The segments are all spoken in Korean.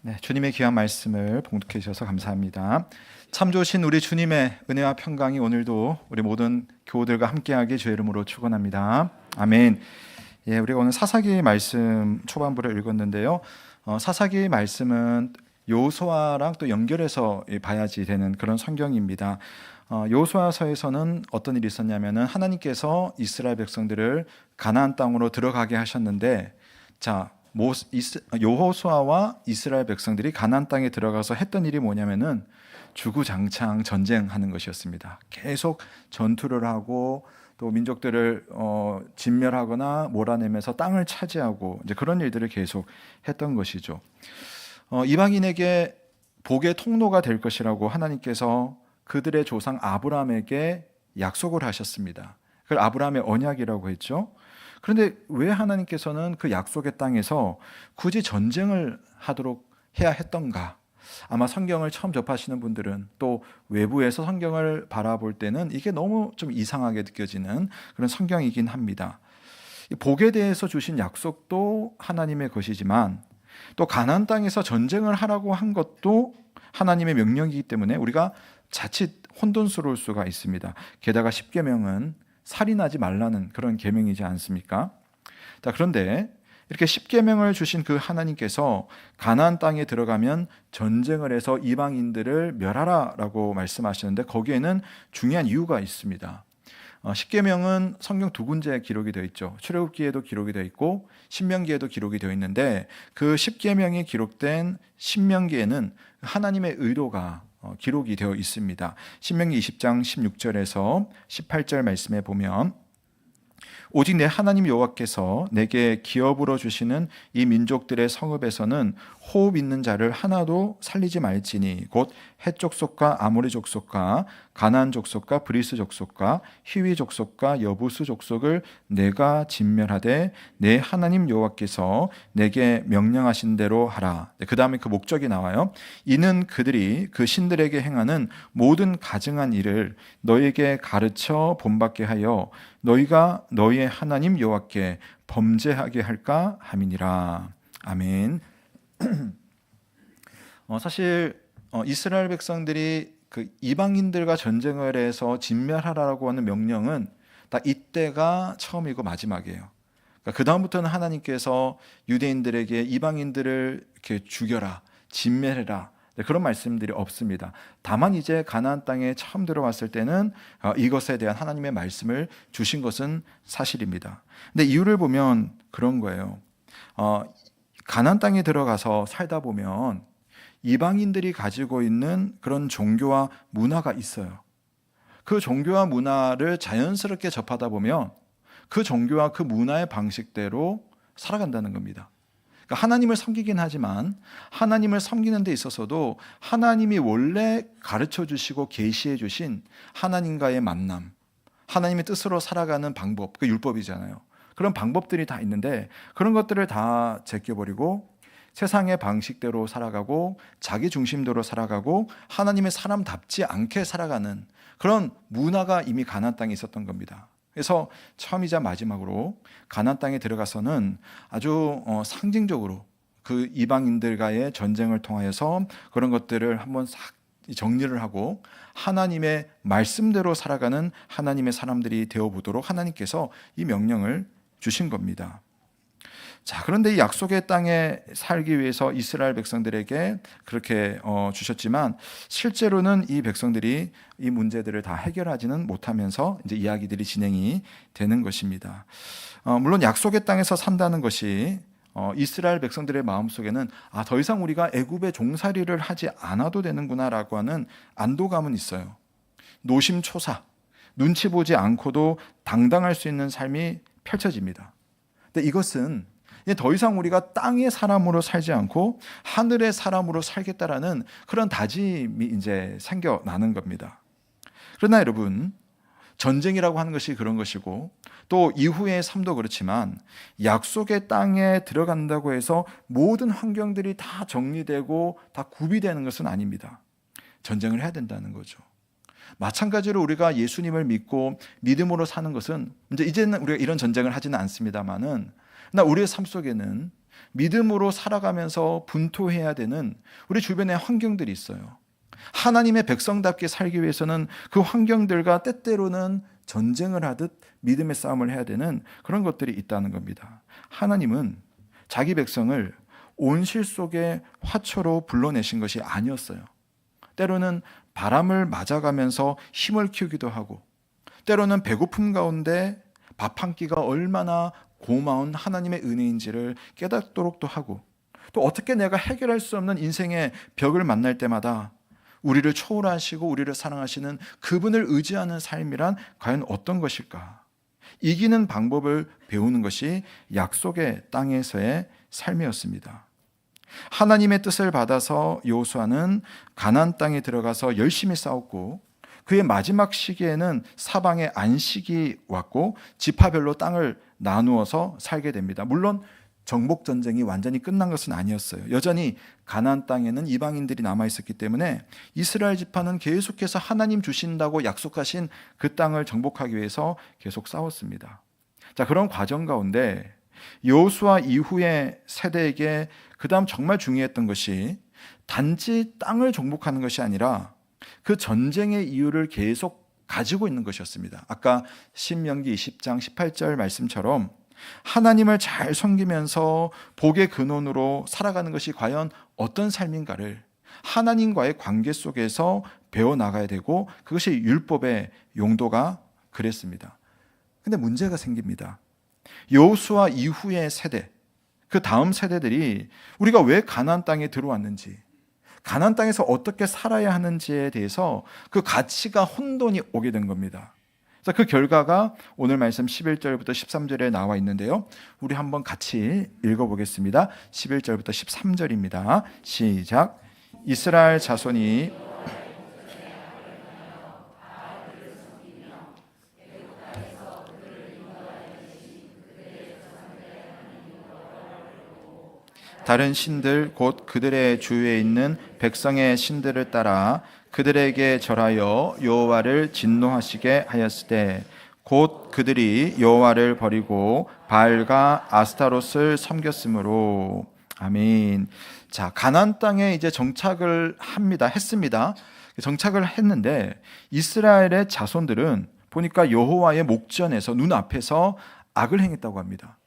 네, 주님의 귀한 말씀을 봉독해 주셔서 감사합니다. 참 좋으신 우리 주님의 은혜와 평강이 오늘도 우리 모든 교우들과 함께하기 주의 이름으로 축원합니다. 아멘. 예, 우리가 오늘 사사기 말씀 초반부를 읽었는데요. 사사기 말씀은 여호수아랑 또 연결해서 봐야지 되는 그런 성경입니다. 여호수아서에서는 어떤 일이 있었냐면은 하나님께서 이스라엘 백성들을 가나안 땅으로 들어가게 하셨는데, 자, 여호수아와 이스라엘 백성들이 가나안 땅에 들어가서 했던 일이 뭐냐면은 주구장창 전쟁하는 것이었습니다. 계속 전투를 하고 또 민족들을 진멸하거나 몰아내면서 땅을 차지하고 이제 그런 일들을 계속 했던 것이죠. 이방인에게 복의 통로가 될 것이라고 하나님께서 그들의 조상 아브라함에게 약속을 하셨습니다. 그걸 아브라함의 언약이라고 했죠. 그런데 왜 하나님께서는 그 약속의 땅에서 굳이 전쟁을 하도록 해야 했던가? 아마 성경을 처음 접하시는 분들은 또 외부에서 성경을 바라볼 때는 이게 너무 좀 이상하게 느껴지는 그런 성경이긴 합니다. 복에 대해서 주신 약속도 하나님의 것이지만 또 가나안 땅에서 전쟁을 하라고 한 것도 하나님의 명령이기 때문에 우리가 자칫 혼돈스러울 수가 있습니다. 게다가 십계명은 살인하지 말라는 그런 계명이지 않습니까? 자, 그런데 이렇게 십계명을 주신 그 하나님께서 가나안 땅에 들어가면 전쟁을 해서 이방인들을 멸하라라고 말씀하시는데 거기에는 중요한 이유가 있습니다. 십계명은 성경 두 군데에 기록이 되어 있죠. 출애굽기에도 기록이 되어 있고 신명기에도 기록이 되어 있는데 그 십계명이 기록된 신명기에는 하나님의 의도가 기록이 되어 있습니다. 신명기 20장 16절에서 18절 말씀에 보면 오직 내 하나님 여호와께서 내게 기업으로 주시는 이 민족들의 성읍에서는 호흡 있는 자를 하나도 살리지 말지니 곧 헷 족속과 아모리 족속과 가나안 족속과 브리스 족속과 히위 족속과 여부스 족속을 내가 진멸하되 내 하나님 여호와께서 내게 명령하신 대로 하라. 그 다음에 그 목적이 나와요. 이는 그들이 그 신들에게 행하는 모든 가증한 일을 너에게 가르쳐 본받게 하여 너희가 너희의 하나님 여호와께 범죄하게 할까 함이니라. 아멘. 사실 이스라엘 백성들이 그 이방인들과 전쟁을 해서 진멸하라고 하는 명령은 딱 이때가 처음이고 마지막이에요. 그러니까 그 다음부터는 하나님께서 유대인들에게 이방인들을 이렇게 죽여라, 진멸해라, 그런 말씀들이 없습니다. 다만 이제 가나안 땅에 처음 들어왔을 때는 이것에 대한 하나님의 말씀을 주신 것은 사실입니다. 근데 이유를 보면 그런 거예요. 가나안 땅에 들어가서 살다 보면 이방인들이 가지고 있는 그런 종교와 문화가 있어요. 그 종교와 문화를 자연스럽게 접하다 보면 그 종교와 그 문화의 방식대로 살아간다는 겁니다. 그러니까 하나님을 섬기긴 하지만 하나님을 섬기는 데 있어서도 하나님이 원래 가르쳐 주시고 계시해 주신 하나님과의 만남, 하나님의 뜻으로 살아가는 방법, 그 율법이잖아요. 그런 방법들이 다 있는데 그런 것들을 다 제껴버리고 세상의 방식대로 살아가고 자기 중심대로 살아가고 하나님의 사람답지 않게 살아가는 그런 문화가 이미 가나안 땅에 있었던 겁니다. 그래서 처음이자 마지막으로 가나안 땅에 들어가서는 아주 상징적으로 그 이방인들과의 전쟁을 통하여서 그런 것들을 한번 싹 정리를 하고 하나님의 말씀대로 살아가는 하나님의 사람들이 되어보도록 하나님께서 이 명령을 주신 겁니다. 자, 그런데 이 약속의 땅에 살기 위해서 이스라엘 백성들에게 그렇게 주셨지만 실제로는 이 백성들이 이 문제들을 다 해결하지는 못하면서 이제 이야기들이 진행이 되는 것입니다. 물론 약속의 땅에서 산다는 것이 이스라엘 백성들의 마음속에는 더 이상 우리가 애굽의 종살이를 하지 않아도 되는구나라고 하는 안도감은 있어요. 노심초사, 눈치 보지 않고도 당당할 수 있는 삶이 펼쳐집니다. 근데 이것은 더 이상 우리가 땅의 사람으로 살지 않고 하늘의 사람으로 살겠다라는 그런 다짐이 이제 생겨나는 겁니다. 그러나 여러분, 전쟁이라고 하는 것이 그런 것이고 또 이후의 삶도 그렇지만 약속의 땅에 들어간다고 해서 모든 환경들이 다 정리되고 다 구비되는 것은 아닙니다. 전쟁을 해야 된다는 거죠. 마찬가지로 우리가 예수님을 믿고 믿음으로 사는 것은 이제는 우리가 이런 전쟁을 하지는 않습니다만은 나 우리의 삶 속에는 믿음으로 살아가면서 분투해야 되는 우리 주변의 환경들이 있어요. 하나님의 백성답게 살기 위해서는 그 환경들과 때때로는 전쟁을 하듯 믿음의 싸움을 해야 되는 그런 것들이 있다는 겁니다. 하나님은 자기 백성을 온실 속의 화초로 불러내신 것이 아니었어요. 때로는 바람을 맞아가면서 힘을 키우기도 하고, 때로는 배고픔 가운데 밥 한 끼가 얼마나 고마운 하나님의 은혜인지를 깨닫도록도 하고, 또 어떻게 내가 해결할 수 없는 인생의 벽을 만날 때마다 우리를 초월하시고 우리를 사랑하시는 그분을 의지하는 삶이란 과연 어떤 것일까? 이기는 방법을 배우는 것이 약속의 땅에서의 삶이었습니다. 하나님의 뜻을 받아서 여호수아는 가나안 땅에 들어가서 열심히 싸웠고, 그의 마지막 시기에는 사방에 안식이 왔고 지파별로 땅을 나누어서 살게 됩니다. 물론 정복 전쟁이 완전히 끝난 것은 아니었어요. 여전히 가나안 땅에는 이방인들이 남아 있었기 때문에 이스라엘 지파는 계속해서 하나님 주신다고 약속하신 그 땅을 정복하기 위해서 계속 싸웠습니다. 자, 그런 과정 가운데 여호수아 이후의 세대에게 그다음 정말 중요했던 것이 단지 땅을 정복하는 것이 아니라 그 전쟁의 이유를 계속 가지고 있는 것이었습니다. 아까 신명기 20장 18절 말씀처럼 하나님을 잘 섬기면서 복의 근원으로 살아가는 것이 과연 어떤 삶인가를 하나님과의 관계 속에서 배워나가야 되고, 그것이 율법의 용도가 그랬습니다. 근데 문제가 생깁니다. 여호수아 이후의 세대, 그 다음 세대들이 우리가 왜 가나안 땅에 들어왔는지, 가나안 땅에서 어떻게 살아야 하는지에 대해서 그 가치가 혼돈이 오게 된 겁니다. 그래서 그 결과가 오늘 말씀 11절부터 13절에 나와 있는데요. 우리 한번 같이 읽어보겠습니다. 11절부터 13절입니다. 시작. 이스라엘 자손이 다른 신들 곧 그들의 주위에 있는 백성의 신들을 따라 그들에게 절하여 여호와를 진노하시게 하였으되, 곧 그들이 여호와를 버리고 바알과 아스타롯을 섬겼으므로. 아멘. 자, 가나안 땅에 이제 정착을 했습니다. 정착을 했는데 이스라엘의 자손들은 보니까 여호와의 목전에서 눈앞에서 악을 행했다고 합니다.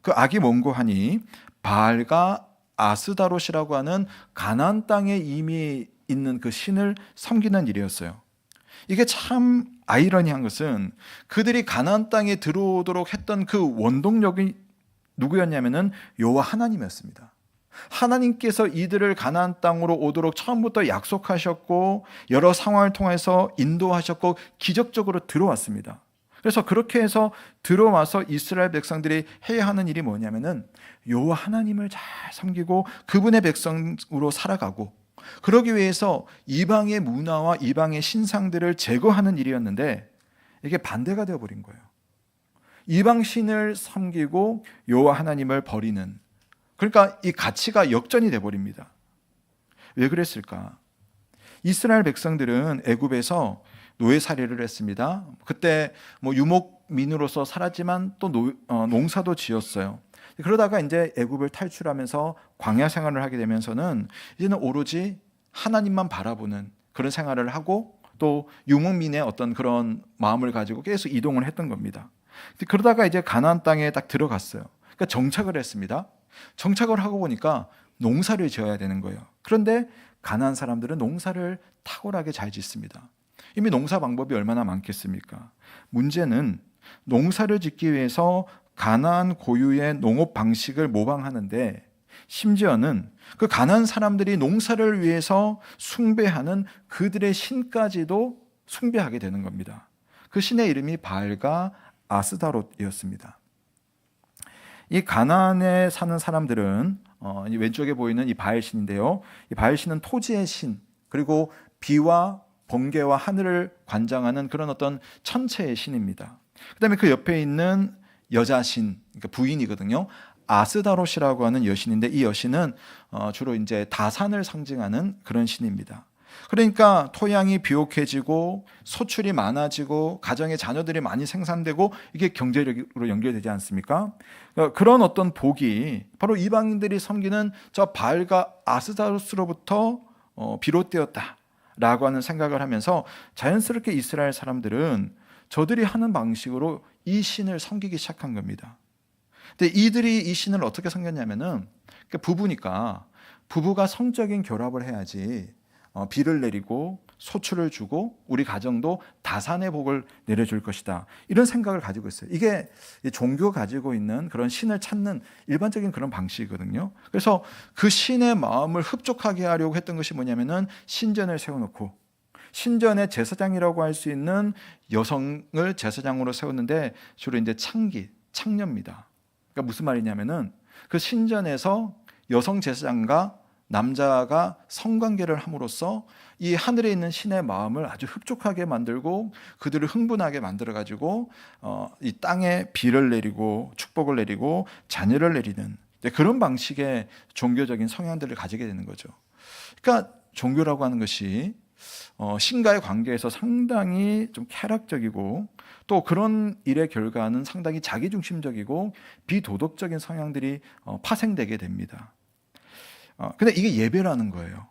그 악이 뭔고 하니 바알과 아스다롯이라고 하는 가나안 땅에 이미 있는 그 신을 섬기는 일이었어요. 이게 참 아이러니한 것은 그들이 가나안 땅에 들어오도록 했던 그 원동력이 누구였냐면은 여호와 하나님이었습니다. 하나님께서 이들을 가나안 땅으로 오도록 처음부터 약속하셨고 여러 상황을 통해서 인도하셨고 기적적으로 들어왔습니다. 그래서 그렇게 해서 들어와서 이스라엘 백성들이 해야 하는 일이 뭐냐면은 여호와 하나님을 잘 섬기고 그분의 백성으로 살아가고, 그러기 위해서 이방의 문화와 이방의 신상들을 제거하는 일이었는데 이게 반대가 되어버린 거예요. 이방 신을 섬기고 여호와 하나님을 버리는, 그러니까 이 가치가 역전이 돼버립니다. 왜 그랬을까? 이스라엘 백성들은 애굽에서 노예살이를 했습니다. 그때 유목민으로서 살았지만 또 농사도 지었어요. 그러다가 이제 애굽을 탈출하면서 광야 생활을 하게 되면서는 이제는 오로지 하나님만 바라보는 그런 생활을 하고, 또 유목민의 어떤 그런 마음을 가지고 계속 이동을 했던 겁니다. 그러다가 이제 가나안 땅에 딱 들어갔어요. 그러니까 정착을 했습니다. 정착을 하고 보니까 농사를 지어야 되는 거예요. 그런데 가나안 사람들은 농사를 탁월하게 잘 짓습니다. 이미 농사 방법이 얼마나 많겠습니까? 문제는 농사를 짓기 위해서 가나안 고유의 농업 방식을 모방하는데, 심지어는 그 가나안 사람들이 농사를 위해서 숭배하는 그들의 신까지도 숭배하게 되는 겁니다. 그 신의 이름이 바알과 아스다롯이었습니다. 이 가나안에 사는 사람들은 왼쪽에 보이는 이 바알 신인데요. 이 바알 신은 토지의 신, 그리고 비와 번개와 하늘을 관장하는 그런 어떤 천체의 신입니다. 그다음에 그 옆에 있는 여자신, 그러니까 부인이거든요. 아스다롯이라고 하는 여신인데, 이 여신은 주로 이제 다산을 상징하는 그런 신입니다. 그러니까 토양이 비옥해지고 소출이 많아지고 가정의 자녀들이 많이 생산되고 이게 경제력으로 연결되지 않습니까? 그런 어떤 복이 바로 이방인들이 섬기는 저 바알과 아스타로스로부터 비롯되었다라고 하는 생각을 하면서 자연스럽게 이스라엘 사람들은 저들이 하는 방식으로 이 신을 섬기기 시작한 겁니다. 근데 이들이 이 신을 어떻게 섬겼냐면은 부부니까 부부가 성적인 결합을 해야지 비를 내리고 소출을 주고 우리 가정도 다산의 복을 내려줄 것이다. 이런 생각을 가지고 있어요. 이게 종교가 가지고 있는 그런 신을 찾는 일반적인 그런 방식이거든요. 그래서 그 신의 마음을 흡족하게 하려고 했던 것이 뭐냐면은 신전을 세워놓고 신전의 제사장이라고 할 수 있는 여성을 제사장으로 세웠는데 주로 이제 창녀입니다. 그러니까 무슨 말이냐면은 그 신전에서 여성 제사장과 남자가 성관계를 함으로써 이 하늘에 있는 신의 마음을 아주 흡족하게 만들고 그들을 흥분하게 만들어 가지고 이 땅에 비를 내리고 축복을 내리고 자녀를 내리는 그런 방식의 종교적인 성향들을 가지게 되는 거죠. 그러니까 종교라고 하는 것이 신과의 관계에서 상당히 좀 쾌락적이고 또 그런 일의 결과는 상당히 자기중심적이고 비도덕적인 성향들이 파생되게 됩니다. 근데 이게 예배라는 거예요.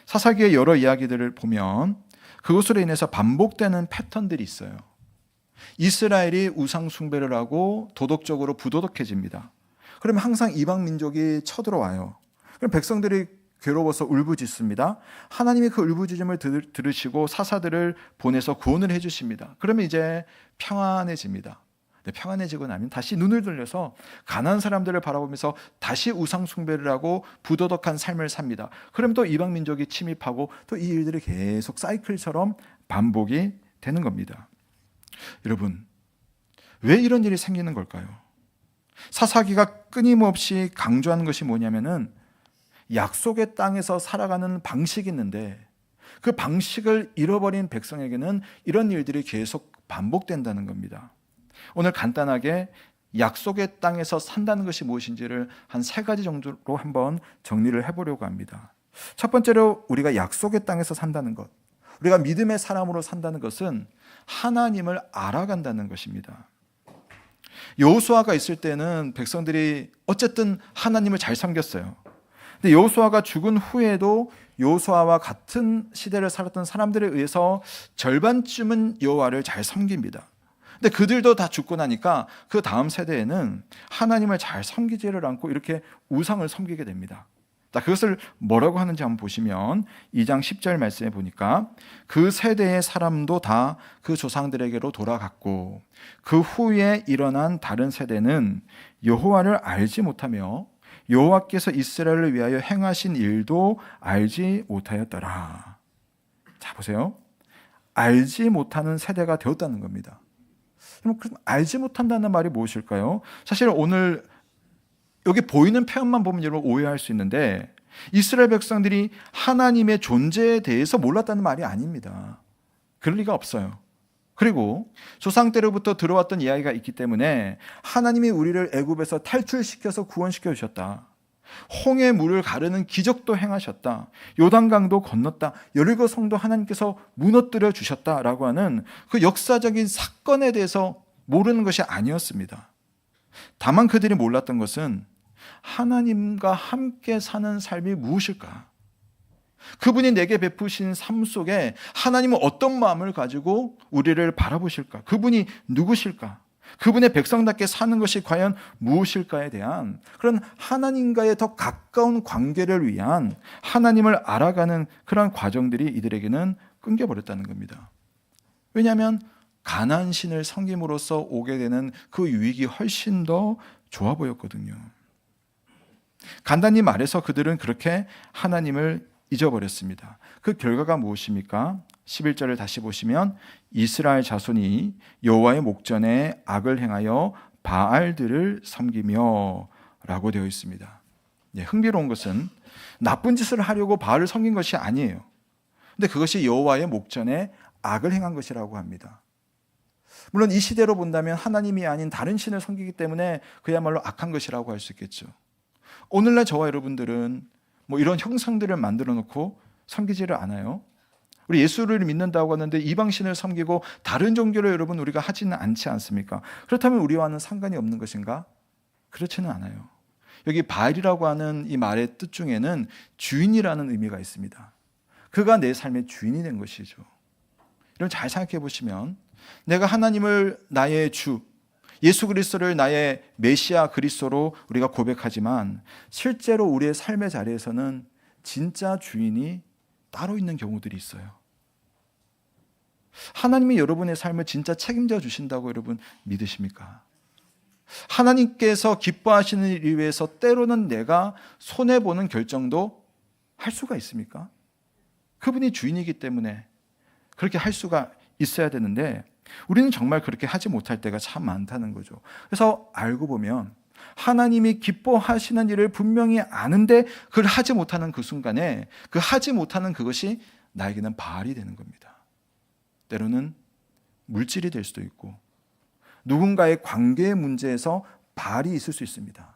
사사기의 여러 이야기들을 보면 그것으로 인해서 반복되는 패턴들이 있어요. 이스라엘이 우상 숭배를 하고 도덕적으로 부도덕해집니다. 그러면 항상 이방 민족이 쳐들어와요. 그럼 백성들이 괴로워서 울부짖습니다. 하나님이 그 울부짖음을 들으시고 사사들을 보내서 구원을 해주십니다. 그러면 이제 평안해집니다. 평안해지고 나면 다시 눈을 돌려서 가난한 사람들을 바라보면서 다시 우상 숭배를 하고 부도덕한 삶을 삽니다. 그럼 또 이방 민족이 침입하고 또 이 일들이 계속 사이클처럼 반복이 되는 겁니다. 여러분, 왜 이런 일이 생기는 걸까요? 사사기가 끊임없이 강조하는 것이 뭐냐면은 약속의 땅에서 살아가는 방식이 있는데 그 방식을 잃어버린 백성에게는 이런 일들이 계속 반복된다는 겁니다. 오늘 간단하게 약속의 땅에서 산다는 것이 무엇인지를 한 3가지 정도로 한번 정리를 해보려고 합니다. 첫 번째로 우리가 약속의 땅에서 산다는 것, 우리가 믿음의 사람으로 산다는 것은 하나님을 알아간다는 것입니다. 여호수아가 있을 때는 백성들이 어쨌든 하나님을 잘 섬겼어요. 근데 여호수아가 죽은 후에도 여호수아와 같은 시대를 살았던 사람들에 의해서 절반쯤은 여호와를 잘 섬깁니다. 근데 그들도 다 죽고 나니까 그 다음 세대에는 하나님을 잘 섬기지를 않고 이렇게 우상을 섬기게 됩니다. 자, 그것을 뭐라고 하는지 한번 보시면 2장 10절 말씀에 보니까 그 세대의 사람도 다 그 조상들에게로 돌아갔고 그 후에 일어난 다른 세대는 여호와를 알지 못하며 여호와께서 이스라엘을 위하여 행하신 일도 알지 못하였더라. 자, 보세요. 알지 못하는 세대가 되었다는 겁니다. 그럼 알지 못한다는 말이 무엇일까요? 사실 오늘 여기 보이는 표현만 보면 여러분 오해할 수 있는데 이스라엘 백성들이 하나님의 존재에 대해서 몰랐다는 말이 아닙니다. 그럴 리가 없어요. 그리고 조상 때로부터 들어왔던 이야기가 있기 때문에 하나님이 우리를 애굽에서 탈출시켜서 구원시켜 주셨다. 홍해 물을 가르는 기적도 행하셨다. 요단강도 건넜다. 여리고 성도 하나님께서 무너뜨려 주셨다라고 하는 그 역사적인 사건에 대해서 모르는 것이 아니었습니다. 다만 그들이 몰랐던 것은 하나님과 함께 사는 삶이 무엇일까? 그분이 내게 베푸신 삶 속에 하나님은 어떤 마음을 가지고 우리를 바라보실까? 그분이 누구실까? 그분의 백성답게 사는 것이 과연 무엇일까에 대한 그런 하나님과의 더 가까운 관계를 위한 하나님을 알아가는 그런 과정들이 이들에게는 끊겨버렸다는 겁니다. 왜냐하면 가나안 신을 섬김으로써 오게 되는 그 유익이 훨씬 더 좋아 보였거든요. 간단히 말해서 그들은 그렇게 하나님을 잊어버렸습니다. 그 결과가 무엇입니까? 11절을 다시 보시면 이스라엘 자손이 여호와의 목전에 악을 행하여 바알들을 섬기며 라고 되어 있습니다. 흥미로운 것은 나쁜 짓을 하려고 바알을 섬긴 것이 아니에요. 근데 그것이 여호와의 목전에 악을 행한 것이라고 합니다. 물론 이 시대로 본다면 하나님이 아닌 다른 신을 섬기기 때문에 그야말로 악한 것이라고 할 수 있겠죠. 오늘날 저와 여러분들은 이런 형상들을 만들어 놓고 섬기지를 않아요. 우리 예수를 믿는다고 하는데 이방신을 섬기고 다른 종교를 여러분 우리가 하지는 않지 않습니까? 그렇다면 우리와는 상관이 없는 것인가? 그렇지는 않아요. 여기 바알이라고 하는 이 말의 뜻 중에는 주인이라는 의미가 있습니다. 그가 내 삶의 주인이 된 것이죠. 여러분 잘 생각해 보시면 내가 하나님을 나의 주, 예수 그리스도를 나의 메시아 그리스도로 우리가 고백하지만 실제로 우리의 삶의 자리에서는 진짜 주인이 따로 있는 경우들이 있어요. 하나님이 여러분의 삶을 진짜 책임져 주신다고 여러분 믿으십니까? 하나님께서 기뻐하시는 일 위해서 때로는 내가 손해보는 결정도 할 수가 있습니까? 그분이 주인이기 때문에 그렇게 할 수가 있어야 되는데 우리는 정말 그렇게 하지 못할 때가 참 많다는 거죠. 그래서 알고 보면 하나님이 기뻐하시는 일을 분명히 아는데 그걸 하지 못하는 그 순간에 그 하지 못하는 그것이 나에게는 바알이 되는 겁니다. 때로는 물질이 될 수도 있고 누군가의 관계의 문제에서 바알이 있을 수 있습니다.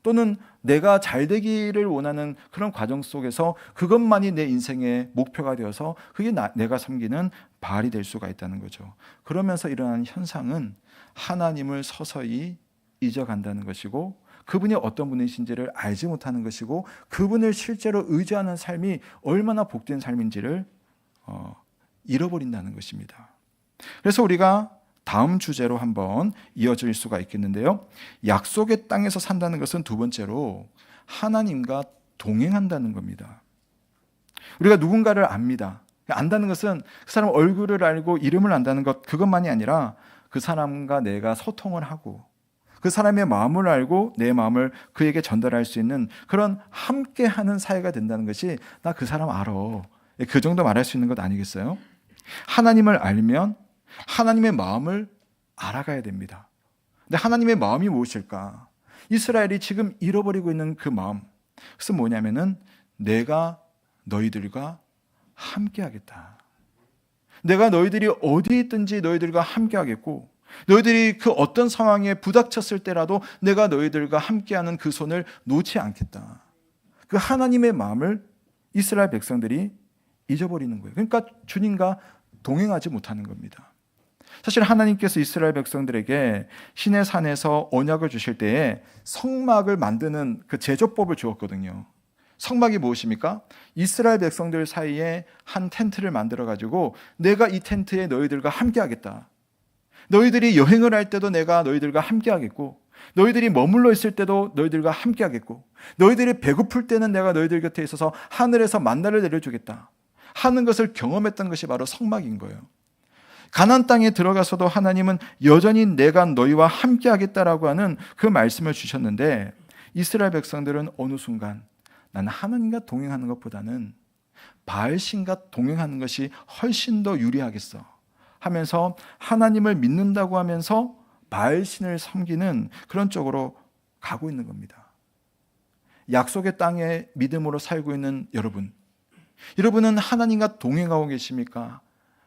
또는 내가 잘 되기를 원하는 그런 과정 속에서 그것만이 내 인생의 목표가 되어서 그게 내가 섬기는 바알이 될 수가 있다는 거죠. 그러면서 일어나는 현상은 하나님을 서서히 잊어간다는 것이고 그분이 어떤 분이신지를 알지 못하는 것이고 그분을 실제로 의지하는 삶이 얼마나 복된 삶인지를 잃어버린다는 것입니다. 그래서 우리가 다음 주제로 한번 이어질 수가 있겠는데요. 약속의 땅에서 산다는 것은 두 번째로 하나님과 동행한다는 겁니다. 우리가 누군가를 압니다. 안다는 것은 그 사람 얼굴을 알고 이름을 안다는 것 그것만이 아니라 그 사람과 내가 소통을 하고 그 사람의 마음을 알고 내 마음을 그에게 전달할 수 있는 그런 함께하는 사이가 된다는 것이 나 그 사람 알아. 그 정도 말할 수 있는 것 아니겠어요? 하나님을 알면 하나님의 마음을 알아가야 됩니다. 근데 하나님의 마음이 무엇일까? 이스라엘이 지금 잃어버리고 있는 그 마음. 그것은 뭐냐면은 내가 너희들과 함께 하겠다. 내가 너희들이 어디에 있든지 너희들과 함께 하겠고 너희들이 그 어떤 상황에 부닥쳤을 때라도 내가 너희들과 함께하는 그 손을 놓지 않겠다. 그 하나님의 마음을 이스라엘 백성들이 잊어버리는 거예요. 그러니까 주님과 동행하지 못하는 겁니다. 사실 하나님께서 이스라엘 백성들에게 시내 산에서 언약을 주실 때에 성막을 만드는 그 제조법을 주었거든요. 성막이 무엇입니까? 이스라엘 백성들 사이에 한 텐트를 만들어 가지고 내가 이 텐트에 너희들과 함께 하겠다. 너희들이 여행을 할 때도 내가 너희들과 함께 하겠고 너희들이 머물러 있을 때도 너희들과 함께 하겠고 너희들이 배고플 때는 내가 너희들 곁에 있어서 하늘에서 만나를 내려주겠다 하는 것을 경험했던 것이 바로 성막인 거예요. 가나안 땅에 들어가서도 하나님은 여전히 내가 너희와 함께 하겠다라고 하는 그 말씀을 주셨는데 이스라엘 백성들은 어느 순간 나는 하나님과 동행하는 것보다는 바알신과 동행하는 것이 훨씬 더 유리하겠어 하면서 하나님을 믿는다고 하면서 바알신을 섬기는 그런 쪽으로 가고 있는 겁니다. 약속의 땅에 믿음으로 살고 있는 여러분은 하나님과 동행하고 계십니까?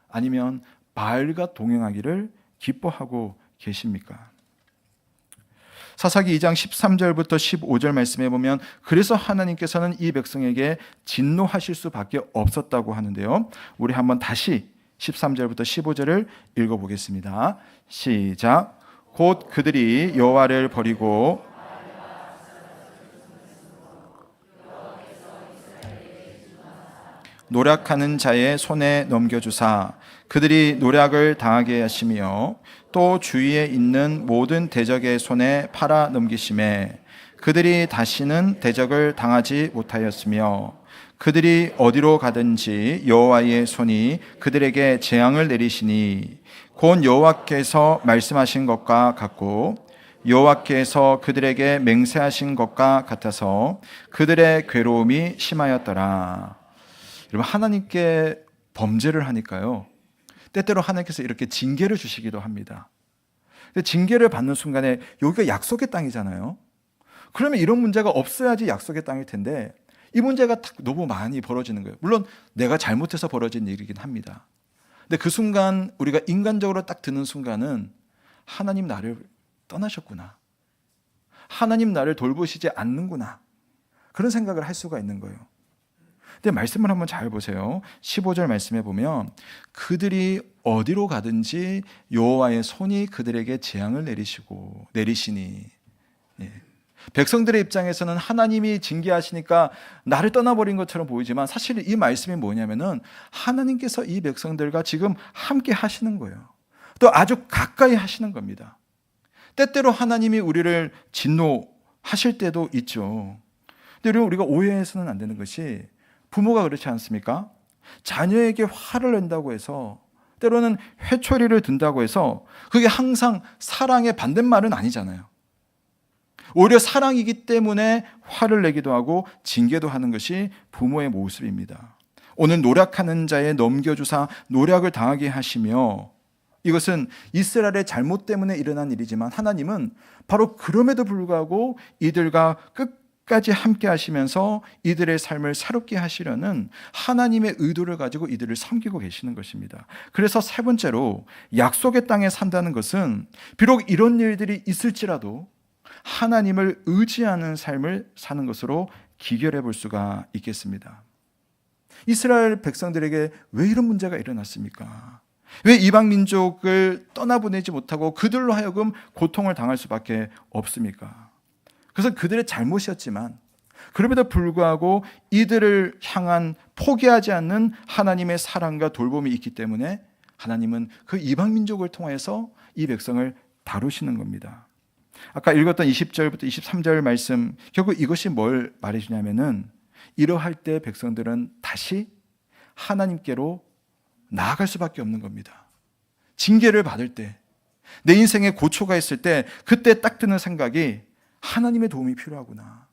아니면 바알과 동행하기를 기뻐하고 계십니까? 사사기 2장 13절부터 15절 말씀해 보면 그래서 하나님께서는 이 백성에게 진노하실 수밖에 없었다고 하는데요. 우리 한번 다시 13절부터 15절을 읽어보겠습니다. 시작. 곧 그들이 여호와를 버리고 노략하는 자의 손에 넘겨주사 그들이 노략을 당하게 하시며 또 주위에 있는 모든 대적의 손에 팔아 넘기심에 그들이 다시는 대적을 당하지 못하였으며 그들이 어디로 가든지 여호와의 손이 그들에게 재앙을 내리시니 곧 여호와께서 말씀하신 것과 같고 여호와께서 그들에게 맹세하신 것과 같아서 그들의 괴로움이 심하였더라. 여러분 하나님께 범죄를 하니까요. 때때로 하나님께서 이렇게 징계를 주시기도 합니다. 근데 징계를 받는 순간에 여기가 약속의 땅이잖아요. 그러면 이런 문제가 없어야지 약속의 땅일 텐데 이 문제가 너무 많이 벌어지는 거예요. 물론 내가 잘못해서 벌어진 일이긴 합니다. 근데 그 순간 우리가 인간적으로 딱 드는 순간은 하나님 나를 떠나셨구나. 하나님 나를 돌보시지 않는구나. 그런 생각을 할 수가 있는 거예요. 근데 말씀을 한번 잘 보세요. 15절 말씀에 보면 그들이 어디로 가든지 여호와의 손이 그들에게 재앙을 내리시니. 예. 백성들의 입장에서는 하나님이 징계하시니까 나를 떠나버린 것처럼 보이지만 사실 이 말씀이 뭐냐면은 하나님께서 이 백성들과 지금 함께 하시는 거예요. 또 아주 가까이 하시는 겁니다. 때때로 하나님이 우리를 진노하실 때도 있죠. 근데 우리가 오해해서는 안 되는 것이 부모가 그렇지 않습니까? 자녀에게 화를 낸다고 해서 때로는 회초리를 든다고 해서 그게 항상 사랑의 반대말은 아니잖아요. 오히려 사랑이기 때문에 화를 내기도 하고 징계도 하는 것이 부모의 모습입니다. 오늘 노력하는 자에 넘겨주사 노력을 당하게 하시며, 이것은 이스라엘의 잘못 때문에 일어난 일이지만 하나님은 바로 그럼에도 불구하고 이들과 끝까지 함께 하시면서 이들의 삶을 새롭게 하시려는 하나님의 의도를 가지고 이들을 섬기고 계시는 것입니다. 그래서 세 번째로 약속의 땅에 산다는 것은 비록 이런 일들이 있을지라도 하나님을 의지하는 삶을 사는 것으로 기결해 볼 수가 있겠습니다. 이스라엘 백성들에게 왜 이런 문제가 일어났습니까? 왜 이방 민족을 떠나보내지 못하고 그들로 하여금 고통을 당할 수밖에 없습니까? 그것은 그들의 잘못이었지만 그럼에도 불구하고 이들을 향한 포기하지 않는 하나님의 사랑과 돌봄이 있기 때문에 하나님은 그 이방 민족을 통해서 이 백성을 다루시는 겁니다. 아까 읽었던 20절부터 23절 말씀, 결국 이것이 뭘 말해주냐면은 이러할 때 백성들은 다시 하나님께로 나아갈 수밖에 없는 겁니다. 징계를 받을 때, 내 인생에 고초가 있을 때 그때 딱 드는 생각이 하나님의 도움이 필요하구나.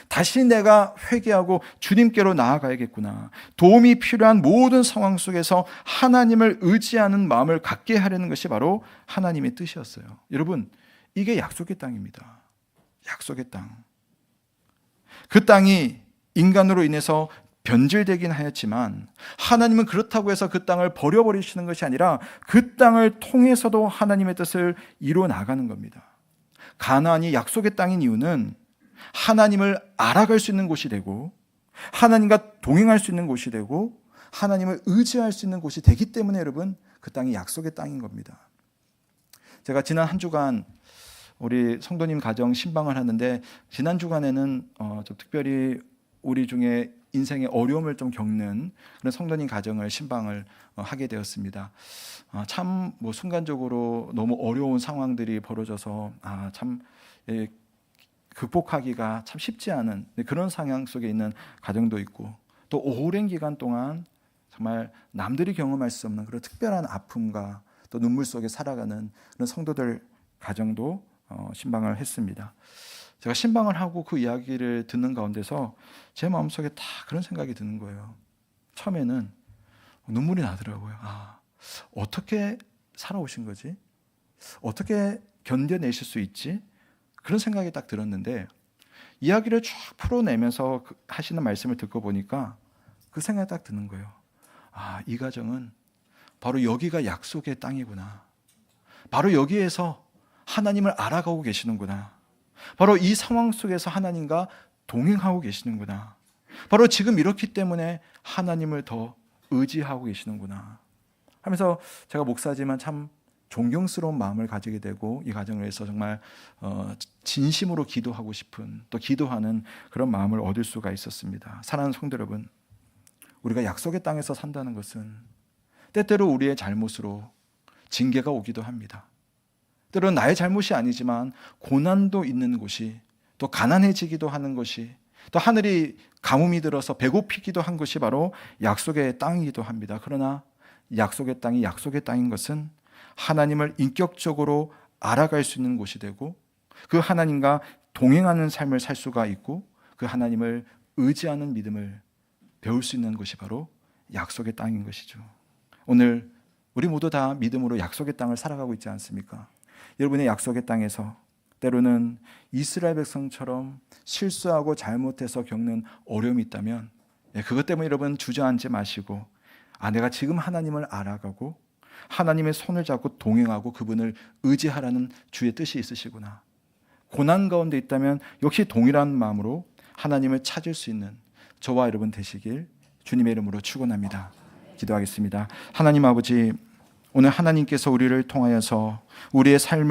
다시 내가 회개하고 주님께로 나아가야겠구나. 도움이 필요한 모든 상황 속에서 하나님을 의지하는 마음을 갖게 하려는 것이 바로 하나님의 뜻이었어요. 여러분, 이게 약속의 땅입니다. 약속의 땅. 그 땅이 인간으로 인해서 변질되긴 하였지만 하나님은 그렇다고 해서 그 땅을 버려버리시는 것이 아니라 그 땅을 통해서도 하나님의 뜻을 이루어 나가는 겁니다. 가나안이 약속의 땅인 이유는 하나님을 알아갈 수 있는 곳이 되고 하나님과 동행할 수 있는 곳이 되고 하나님을 의지할 수 있는 곳이 되기 때문에 여러분, 그 땅이 약속의 땅인 겁니다. 제가 지난 한 주간 우리 성도님 가정 신방을 하는데, 지난 주간에는 좀 특별히 우리 중에 인생의 어려움을 좀 겪는 그런 성도님 가정을 신방을 하게 되었습니다. 참 순간적으로 너무 어려운 상황들이 벌어져서 참 극복하기가 참 쉽지 않은 그런 상황 속에 있는 가정도 있고, 또 오랜 기간 동안 정말 남들이 경험할 수 없는 그런 특별한 아픔과 또 눈물 속에 살아가는 그런 성도들 가정도 신방을 했습니다. 제가 신방을 하고 그 이야기를 듣는 가운데서 제 마음속에 다 그런 생각이 드는 거예요. 처음에는 눈물이 나더라고요. 어떻게 살아오신 거지? 어떻게 견뎌내실 수 있지? 그런 생각이 딱 들었는데, 이야기를 쭉 풀어내면서 하시는 말씀을 듣고 보니까 그 생각이 딱 드는 거예요. 이 가정은 바로 여기가 약속의 땅이구나. 바로 여기에서 하나님을 알아가고 계시는구나. 바로 이 상황 속에서 하나님과 동행하고 계시는구나. 바로 지금 이렇기 때문에 하나님을 더 의지하고 계시는구나 하면서 제가 목사지만 참 존경스러운 마음을 가지게 되고, 이 가정을 위해서 정말 진심으로 기도하고 싶은, 또 기도하는 그런 마음을 얻을 수가 있었습니다. 사랑하는 성도 여러분, 우리가 약속의 땅에서 산다는 것은 때때로 우리의 잘못으로 징계가 오기도 합니다. 때로는 나의 잘못이 아니지만 고난도 있는 곳이, 또 가난해지기도 하는 것이, 또 하늘이 가뭄이 들어서 배고프기도 한 것이 바로 약속의 땅이기도 합니다. 그러나 약속의 땅이 약속의 땅인 것은 하나님을 인격적으로 알아갈 수 있는 곳이 되고, 그 하나님과 동행하는 삶을 살 수가 있고, 그 하나님을 의지하는 믿음을 배울 수 있는 곳이 바로 약속의 땅인 것이죠. 오늘 우리 모두 다 믿음으로 약속의 땅을 살아가고 있지 않습니까? 여러분의 약속의 땅에서 때로는 이스라엘 백성처럼 실수하고 잘못해서 겪는 어려움이 있다면, 그것 때문에 여러분 주저앉지 마시고, 내가 지금 하나님을 알아가고 하나님의 손을 잡고 동행하고 그분을 의지하라는 주의 뜻이 있으시구나. 고난 가운데 있다면 역시 동일한 마음으로 하나님을 찾을 수 있는 저와 여러분 되시길 주님의 이름으로 축원합니다. 기도하겠습니다. 하나님 아버지, 오늘 하나님께서 우리를 통하여서 우리의 삶을